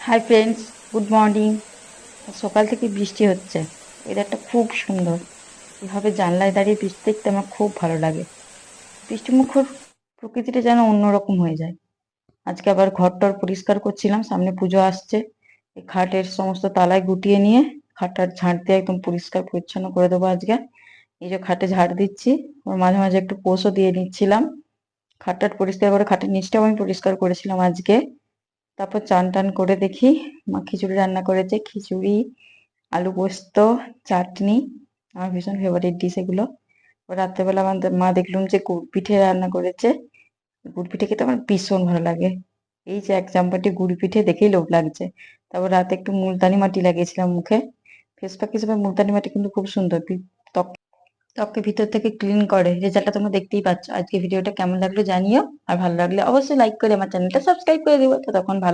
Hi friends, good morning. সকাল থেকে বৃষ্টি হচ্ছে, ওয়েদারটা খুব সুন্দর। এভাবে জানলায় দাঁড়িয়ে বৃষ্টি দেখতে আমার খুব ভালো লাগে। বৃষ্টিমুখর প্রকৃতিটা যেন অন্যরকম হয়ে যায়। আজকে আবার ঘরটর পরিষ্কার করছিলাম, সামনে পুজো আসছে। এই খাটের সমস্ত তালায় গুটিয়ে নিয়ে খাটটার ঝাঁট দিয়ে একদম পরিষ্কার পরিচ্ছন্ন করে দেবো আজকে। এই যে খাটে ঝাড় দিচ্ছি, ওর মাঝে মাঝে একটু পোষও দিয়ে নিচ্ছিলাম। খাটটাট পরিষ্কার করে খাটের নিচটাও আমি পরিষ্কার করেছিলাম আজকে। তারপর চান টান করে দেখি মা খিচুড়ি রান্না করেছে। খিচুড়ি, আলু পোস্ত, চাটনি। আমার ভীষণ ফেভারিট ডিশ এগুলো। রাত্রেবেলা আমাদের মা দেখলাম যে গুড় পিঠে রান্না করেছে। গুড় পিঠে খেতে আমার ভীষণ ভালো লাগে। এই যে এক চামপাটি গুড় পিঠে দেখেই লোভ লাগছে। তারপর রাতে একটু মুলতানি মাটি লাগিয়েছিলাম মুখে। ফেস প্যাক হিসেবে মুলতানি মাটি কিন্তু খুব সুন্দর, ত্বক ত্বককে ভিতর থেকে ক্লিন করে। রেজাল্টটা তোমরা দেখতেই পাচ্ছ। আজকে ভিডিওটা কেমন লাগলো জানিও, আর ভালো লাগলে অবশ্যই লাইক করে আমার চ্যানেলটা সাবস্ক্রাইব করে দিও। তো তখন ভালো